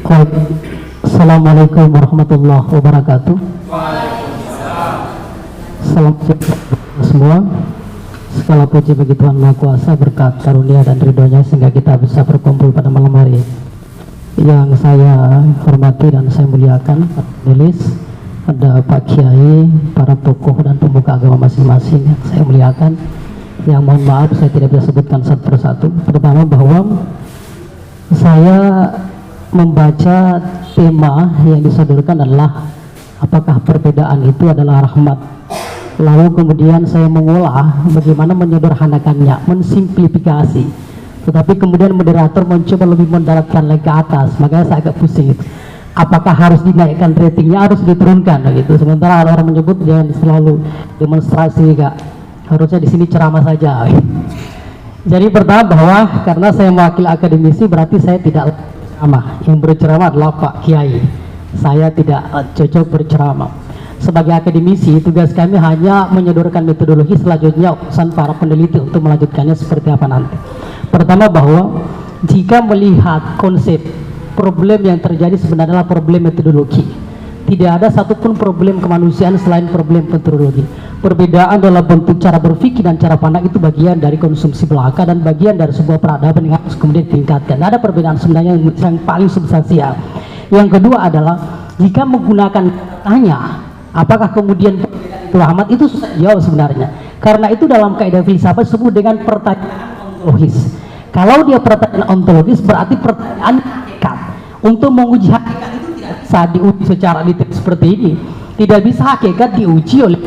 Baik. Assalamualaikum warahmatullahi wabarakatuh. Salam sejahtera semua. Segala puji bagi Tuhan Maha Kuasa, berkat karunia dan ridhonya sehingga kita bisa berkumpul pada malam hari. Yang saya hormati dan saya muliakan, penulis, ada Pak Kiai, para tokoh dan pemuka agama masing-masing yang saya muliakan. Yang mohon maaf saya tidak bisa sebutkan satu persatu. Pertama bahwa saya membaca tema yang disodorkan adalah apakah perbedaan itu adalah rahmat. Lalu kemudian saya mengolah bagaimana menyederhanakannya, mensimplifikasi. Tetapi kemudian moderator mencoba lebih mendaratkan lagi ke atas, makanya saya agak pusing. Apakah harus dinaikkan ratingnya, harus diturunkan gitu. Sementara ada orang menyebut jangan selalu demonstrasi, Kak. Harusnya di sini ceramah saja. Jadi pertama bahwa karena saya mewakili akademisi berarti saya tidak berceramah. Yang berceramah adalah Pak Kiai. Saya tidak cocok berceramah. Sebagai akademisi, tugas kami hanya menyodorkan metodologi, selanjutnya urusan para peneliti untuk melanjutkannya seperti apa nanti. Pertama bahwa jika melihat konsep problem yang terjadi sebenarnya adalah problem metodologi. Tidak ada satupun problem kemanusiaan selain problem metodologi. Perbedaan dalam bentuk cara berpikir dan cara pandang itu bagian dari konsumsi belaka dan bagian dari sebuah peradaban yang harus kemudian ditingkatkan. Ada perbedaan sebenarnya yang paling substansial. Yang kedua adalah jika menggunakan tanya, apakah kemudian itu rahmat, itu susah jawab sebenarnya. Karena itu dalam kaidah filsafat disebut dengan pertanyaan ontologis. Kalau dia pertanyaan ontologis berarti pertanyaan hakikat. Untuk menguji hakikat itu tidak bisa diuji secara detail seperti ini. Tidak bisa hakikat diuji oleh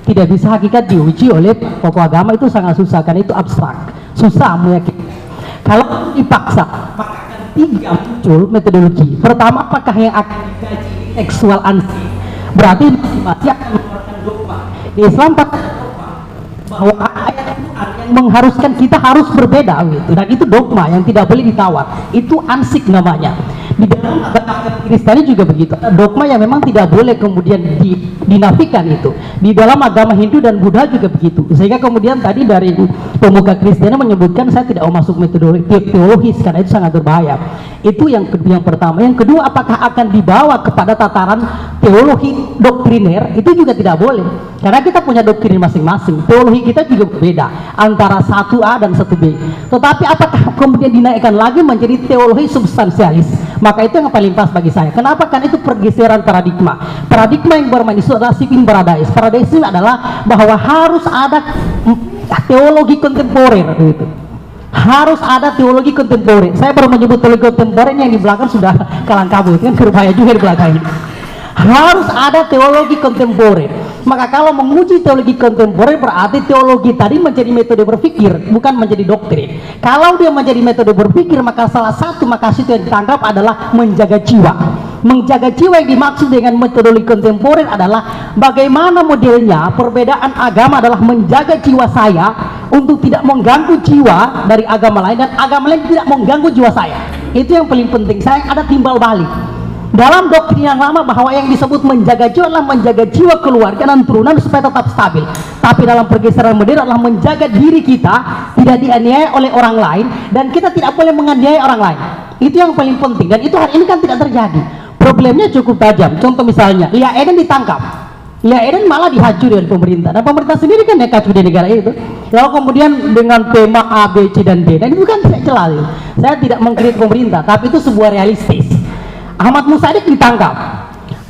tidak bisa hakikat diuji oleh tokoh agama, itu sangat susah karena itu abstrak, susah meyakinkan. Kalau dipaksa maka akan tiga muncul metodologi. Pertama, apakah yang akan dikaji tekstual ansih, berarti masih akan mengeluarkan dogma. Di Islam pakai dogma bahwa ayat Quran yang mengharuskan kita harus berbeda gitu, dan itu dogma yang tidak boleh ditawar. Itu ansik namanya. Di dalam agama Kristen juga begitu, dogma yang memang tidak boleh kemudian dinafikan itu. Di dalam agama Hindu dan Buddha juga begitu. Sehingga kemudian tadi dari pemuka Kristen menyebutkan saya tidak mau masuk metodologi teologis karena itu sangat berbahaya. Itu yang pertama. Yang kedua, apakah akan dibawa kepada tataran teologi doktriner, itu juga tidak boleh. Karena kita punya doktrin masing-masing. Teologi kita juga berbeda antara 1A dan 1B. Tetapi apakah kemudian dinaikkan lagi menjadi teologi substansialis? Maka itu yang paling pas bagi saya. Kenapa? Karena itu pergeseran paradigma. Paradigma yang bermain itu adalah shipping paradise. Paradise itu adalah bahwa harus ada teologi kontemporer gitu. Harus ada teologi kontemporer. Saya baru menyebut teologi kontemporer yang di belakang sudah kalang kabut, kan berbahaya juga di belakang ini. Harus ada teologi kontemporer. Maka kalau menguji teologi kontemporer berarti teologi tadi menjadi metode berpikir, bukan menjadi doktrin. Kalau dia menjadi metode berpikir, maka salah satu makasih yang ditangkap adalah menjaga jiwa. Menjaga jiwa yang dimaksud dengan metodologi kontemporer adalah bagaimana modelnya perbedaan agama adalah menjaga jiwa saya untuk tidak mengganggu jiwa dari agama lain, dan agama lain tidak mengganggu jiwa saya. Itu yang paling penting. Saya ada timbal balik. Dalam doktrin yang lama bahwa yang disebut menjaga jiwa adalah menjaga jiwa keluarga dan turunan supaya tetap stabil. Tapi dalam pergeseran modern adalah menjaga diri kita tidak dianiaya oleh orang lain, dan kita tidak boleh menganiaya orang lain. Itu yang paling penting, dan itu hari ini kan tidak terjadi. Problemnya cukup tajam. Contoh misalnya, Lia Eden ditangkap. Lia Eden malah dihacuri oleh pemerintah, dan pemerintah sendiri kan nekat di negara itu. Lalu kemudian dengan tema A, B, C, dan D, dan itu kan tidak jelas. Saya tidak mengkritik pemerintah, tapi itu sebuah realistis. Ahmad Musadik ditangkap.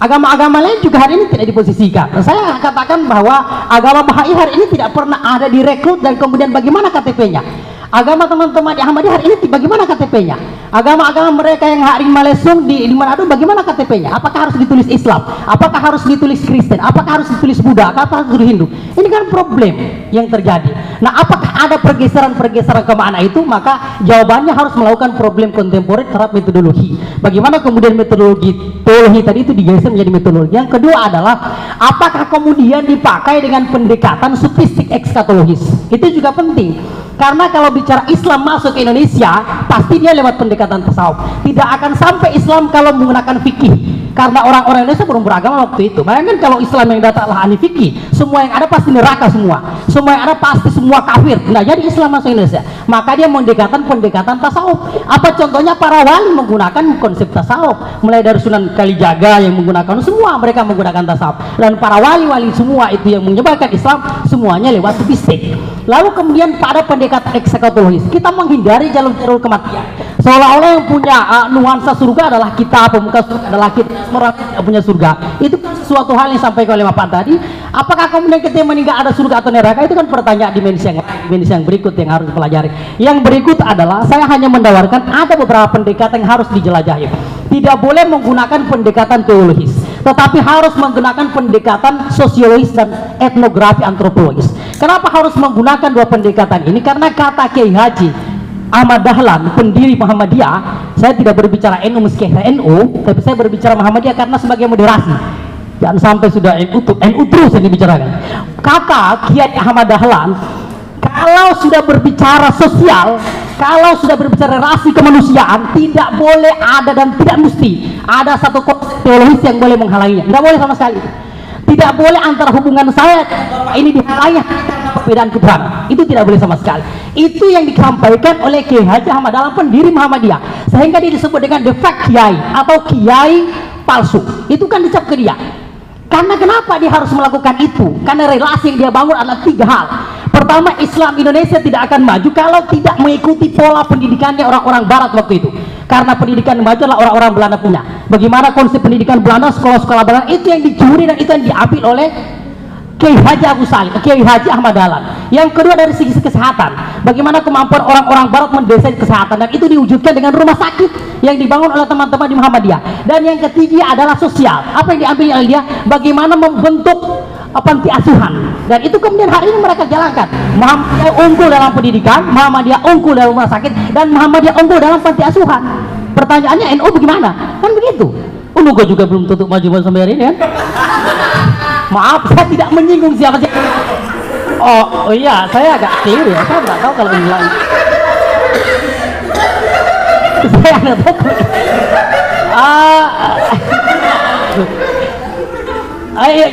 Agama-agama lain juga hari ini tidak diposisikan. Saya katakan bahwa agama Bahai hari ini tidak pernah ada direkrut, dan kemudian bagaimana KTP-nya? Agama teman-teman di Ahmadiyah hari ini bagaimana KTP-nya? Agama-agama mereka yang hari Malesung di Manado bagaimana KTP-nya? Apakah harus ditulis Islam? Apakah harus ditulis Kristen? Apakah harus ditulis Buddha? Apakah harus ditulis Hindu? Ini kan problem yang terjadi. Nah, apakah ada pergeseran-pergeseran kemana itu? Maka jawabannya harus melakukan problem kontemporer terhadap metodologi. Bagaimana kemudian metodologi teologi tadi itu digeser menjadi metodologi. Yang kedua adalah apakah kemudian dipakai dengan pendekatan sofistik ekskatologis? Itu juga penting. Karena kalau bicara Islam masuk ke Indonesia, pasti dia lewat pendekatan tasawuf. Tidak akan sampai Islam kalau menggunakan fikih. karena orang-orang Indonesia belum beragama waktu itu. Bayangkan kalau Islam yang datang adalah ahli fikih, semua yang ada pasti neraka semua yang ada pasti semua kafir. Nah, jadi Islam masuk Indonesia, maka dia pendekatan tasawuf. Apa contohnya? Para wali menggunakan konsep tasawuf, mulai dari Sunan Kalijaga yang menggunakan, semua mereka menggunakan tasawuf, dan para wali-wali semua itu yang menyebarkan Islam semuanya lewat fisik. Lalu kemudian pada pendekatan ekskatologis, kita menghindari jalur-jalur kematian, seolah-olah yang punya nuansa surga adalah kita, pemuka surga adalah kita, orang tidak punya surga. Itu kan suatu hal yang disampaikan oleh Bapak tadi. Apakah kemudian ketika meninggal ada surga atau neraka? Itu kan pertanyaan dimensi yang berikut yang harus dipelajari. Yang berikut adalah, saya hanya mendawarkan ada beberapa pendekatan yang harus dijelajahi. Tidak boleh menggunakan pendekatan teologis, tetapi harus menggunakan pendekatan sosiologis dan etnografi antropologis. Kenapa harus menggunakan dua pendekatan ini? Karena kata Kiai Haji Ahmad Dahlan, pendiri Muhammadiyah, saya tidak berbicara NU meski saya NU, tapi saya berbicara Muhammadiyah karena sebagai moderasi. Jangan sampai sudah NU terus yang dibicarakan. Kata Kiai Ahmad Dahlan, kalau sudah berbicara sosial, kalau sudah berbicara relasi kemanusiaan, tidak boleh ada dan tidak mesti ada satu konsep teologis yang boleh menghalanginya. Tidak boleh sama sekali. Tidak boleh antara hubungan saya ini dihalangi karena perbedaan keterangan. Itu tidak boleh sama sekali. Itu yang disampaikan oleh Kiai Haji Ahmad Dahlan, pendiri Muhammadiyah, sehingga dia disebut dengan the fake kiai atau kiai palsu. Itu kan dicap ke dia. Karena kenapa dia harus melakukan itu? Karena relasi yang dia bangun adalah tiga hal. Pertama, Islam Indonesia tidak akan maju kalau tidak mengikuti pola pendidikannya orang-orang Barat waktu itu. Karena pendidikan yang maju adalah orang-orang Belanda punya. Bagaimana konsep pendidikan Belanda, sekolah-sekolah Belanda itu yang dicuri dan itu yang diambil oleh Kiai Haji Abu Salim, Kiai Haji Ahmad Dahlan. Yang kedua dari segi kesehatan, bagaimana kemampuan orang-orang Barat mendesain kesehatan, dan itu diwujudkan dengan rumah sakit yang dibangun oleh teman-teman di Muhammadiyah. Dan yang ketiga adalah sosial. Apa yang diambil oleh dia? Bagaimana membentuk panti asuhan, dan itu kemudian hari ini mereka jalankan. Muhammadiyah unggul dalam pendidikan, Muhammadiyah unggul dalam rumah sakit, dan Muhammadiyah unggul dalam panti asuhan. Pertanyaannya, NU bagaimana? Kan begitu. Gue juga belum tutup maju sampai hari ini kan. Maaf, saya tidak menyinggung siapa. Oh iya, saya agak keliru ya. Saya nggak tahu kalau ini lain. Saya nggak tahu.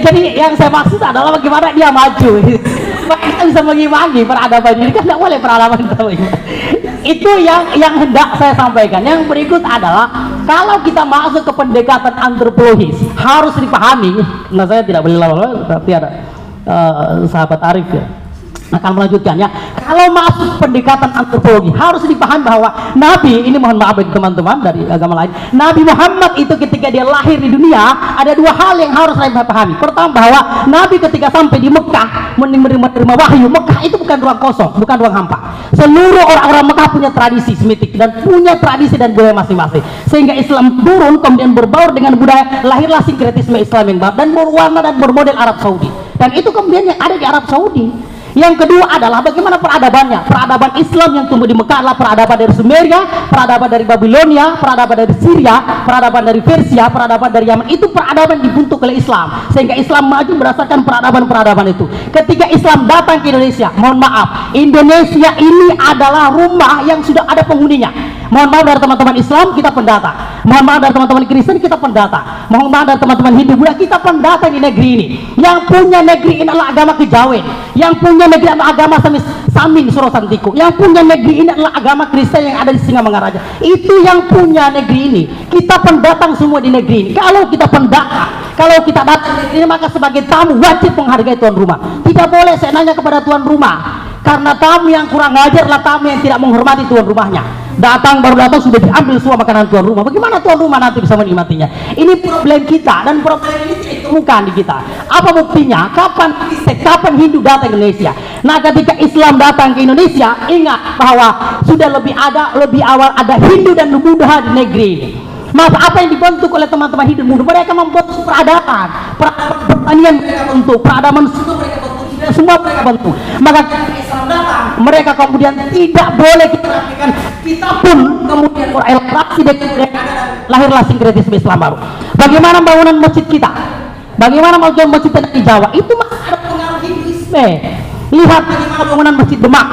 Jadi yang saya maksud adalah bagaimana dia maju. Kita bisa mengimbangi peradaban ini, kan tidak boleh peradaban itu yang hendak saya sampaikan. Yang berikut adalah, kalau kita masuk ke pendekatan antropologis harus dipahami. Nah, saya tidak boleh lama-lama, tapi ada sahabat Arif ya akan melanjutkannya. Kalau masuk pendekatan antropologi harus dipahami bahwa Nabi, ini mohon maaf bagi teman-teman dari agama lain, Nabi Muhammad itu ketika dia lahir di dunia ada dua hal yang harus saya pahami. Pertama, bahwa Nabi ketika sampai di Mekah menerima wahyu, Mekah itu bukan ruang kosong, bukan ruang hampa. Seluruh orang-orang Mekah punya tradisi semitik dan punya tradisi dan budaya masing-masing, sehingga Islam turun kemudian berbaur dengan budaya, lahirlah sinkretisme Islam yang baru dan berwarna dan bermodel Arab Saudi, dan itu kemudian yang ada di Arab Saudi. Yang kedua adalah bagaimana peradabannya. Peradaban Islam yang tumbuh di Mekah adalah peradaban dari Sumeria, peradaban dari Babilonia, peradaban dari Syria, peradaban dari Persia, peradaban dari Yaman. Itu peradaban dibentuk oleh Islam, sehingga Islam maju berdasarkan peradaban-peradaban itu. Ketika Islam datang ke Indonesia, mohon maaf, Indonesia ini adalah rumah yang sudah ada penghuninya. Mohon maaf dari teman-teman Islam, kita pendata. Mohon maaf dari teman-teman Kristen, kita pendata. Mohon maaf dari teman-teman Hindu, Buddha, kita pendata di negeri ini. Yang punya negeri ini adalah agama kejawen. Yang punya negeri adalah agama Samin Suro Santiku. Yang punya negeri ini adalah agama Kristen yang ada di Singamangaraja. Itu yang punya negeri ini. Kita pendatang semua di negeri ini. Kalau kita pendata, kalau kita datang di negeri ini, maka sebagai tamu wajib menghargai tuan rumah. Tidak boleh saya nanya kepada tuan rumah, karena tamu yang kurang ajar adalah tamu yang tidak menghormati tuan rumahnya. Datang baru datang sudah diambil semua makanan tuan rumah. Bagaimana tuan rumah nanti bisa menikmatinya? Ini problem kita, dan problem ini ditemukan di kita. Apa buktinya? Kapan Hindu datang ke Indonesia? Nah, ketika Islam datang ke Indonesia, ingat bahwa sudah lebih awal ada Hindu dan Buddha di negeri ini. Maka apa yang dibentuk oleh teman-teman Hindu Buddha? Mereka membuat peradaban pertanian mereka bentuk, peradaban suku mereka bentuk, semua mereka bentuk. Maka Islam datang, mereka kemudian tidak boleh kita lakukan. Kita pun kemudian berelaborasi dengan mereka, lahirlah sinkretisme Islam baru. Bagaimana bangunan masjid kita? Bagaimana bangunan masjid di Jawa? Itu masih ada pengaruh Hinduisme. Lihat bagaimana bangunan Masjid Demak.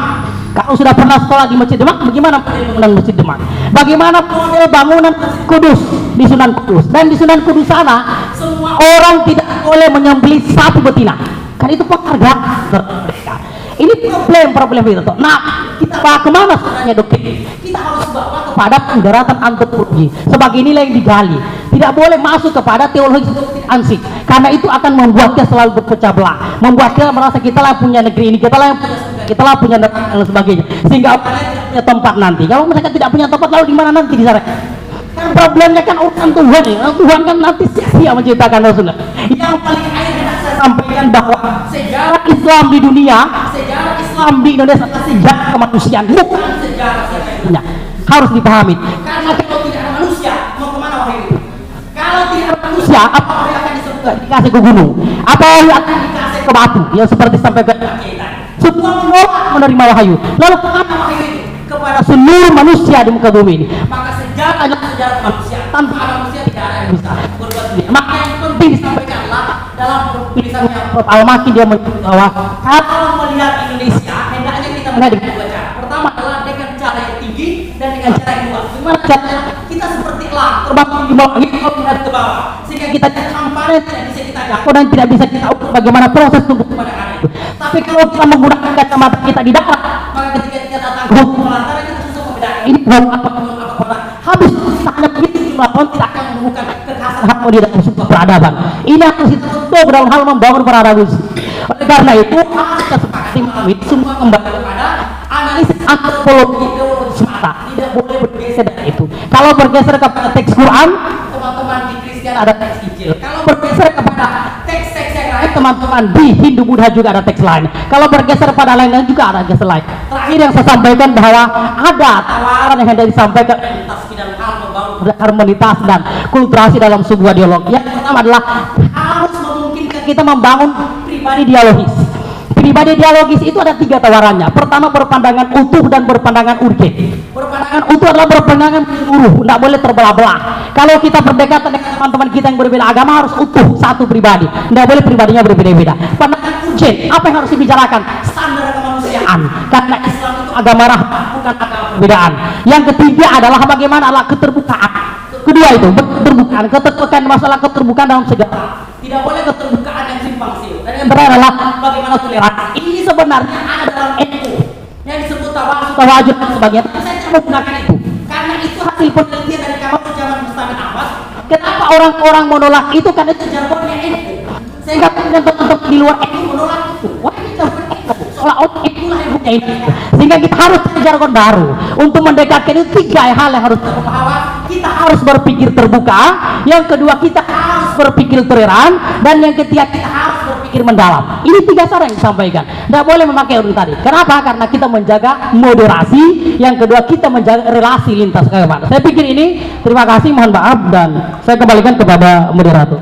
Kalau sudah pernah sekolah di Masjid Demak, bagaimana bangunan Masjid Demak? Bagaimana model bangunan Kudus? di Sunan Kudus, dan di Sunan Kudus sana semua orang tidak boleh menyembelih sapi betina, kan itu penghargaan mereka. Ini problem itu. Nah, kita bawa kemana sebenarnya doktrin? Kita harus bawa kepada pendaratan antropologi sebagai nilai yang digali. Tidak boleh masuk kepada teologi ansik, karena itu akan membuat dia selalu berpecah belah, membuat dia merasa kita lah punya negeri ini, kita lah punya negara dan sebagainya, sehingga tidak punya tempat nanti. Kalau mereka tidak punya tempat, lalu di mana nanti di sana? Kan problemnya kan urusan Tuhan ya. Tuhan kan nanti sia-sia menciptakan Rasulullah. Yang paling akhir saya sampaikan bahwa sejarah Islam di dunia, sejarah Islam di Indonesia adalah sejarah kemanusiaan, bukan sejarah siapa. Harus dipahami. Karena kalau tidak ada manusia, mau kemana wahyu itu? Kalau tidak ada manusia, apa wahyu akan dikasih ke gunung? Apa wahyu akan dikasih ke batu? Yang seperti sampaikan kita. Semua menolak menerima wahyu. Lalu kemana wahyu itu? Kepada seluruh manusia di muka bumi ini. Maka sejarah adalah sejarah manusia. Tanpa manusia tidak ada yang bisa berbuat sendiri. Maka yang penting disampaikanlah dalam tulisannya Prof. Al-Maki, dia menyebut bahwa kalau melihat Indonesia, hendaknya kita melihat dengan dua cara. Pertama adalah dengan cara yang tinggi dan dengan cara yang luas. Gimana caranya? Kita seperti elang terbang di bawah angin, kalau melihat ke bawah, sehingga kita campaknya tidak bisa kita jangkau dan tidak bisa kita ukur bagaimana proses tumbuh pada anak itu. Tapi kalau kita menggunakan kacamata kita di darat, maka ketika kita datang ke hukum lantaran, kita susah membedakan ini pohon apa habis kita hanya begitu melakukan, tidak akan menemukan kekhasan harmoni dalam sebuah peradaban. Ini harus kita tutup dalam hal membangun peradaban. Oleh karena itu kita sepakati malam itu semua kembali kepada analisis antropologi semata, tidak boleh bergeser dari itu. Kalau bergeser kepada teks Quran, teman-teman di Kristen ada teks Injil. Kalau bergeser kepada teks-teks yang lain, teman-teman di Hindu Buddha juga ada teks lain. Kalau bergeser pada lain-lain juga ada teks lain. Terakhir yang saya sampaikan bahwa ada tawaran yang hendak disampaikan dalam hal membangun harmonitas dan kulturasi dalam sebuah dialog. Yang pertama adalah harus memungkinkan kita membangun pribadi dialogis. Pribadi dialogis itu ada 3 tawarannya. Pertama, berpandangan utuh dan berpandangan urgen. Berpandangan utuh adalah berpandangan menyeluruh, tidak boleh terbelah-belah. Kalau kita berdekatan dengan teman-teman kita yang berbeda agama, harus utuh satu pribadi, tidak boleh pribadinya berbeda-beda. Pandangan urgen, apa yang harus dibicarakan? Standar kemanusiaan, karena Islam itu agama rahmat, bukan agama perbedaan. Yang ketiga adalah bagaimana adalah keterbukaan. Kedua itu keterbukaan, masalah keterbukaan dalam segala. Tidak boleh keterbukaan yang simpang siur. Dan yang terakhir adalah bagaimana toleransi. Ini sebenarnya ada dalam NU yang disebut tawajud dan sebagainya. Tapi saya tidak menggunakan itu karena itu hasil penelitian dari kawan zaman Mustamin Ahmad. Kenapa orang-orang menolak itu? Karena itu jargonnya NU. Sehingga teman-teman di luar NU menolak itu. Wah, ini jargon NU. Seolah-olah NU lah ibunya ini. Sehingga kita harus cari jargon baru untuk mendekatkan itu. 3 hal yang harus bahwa kita harus berpikir terbuka, yang kedua kita harus berpikir toleran, dan yang ketiga kita harus berpikir mendalam. Ini 3 cara yang disampaikan. Tidak boleh memakai urut tadi. Kenapa? Karena kita menjaga moderasi, yang kedua kita menjaga relasi lintas agama. Saya pikir ini. Terima kasih, mohon maaf, dan saya kembalikan kepada moderator.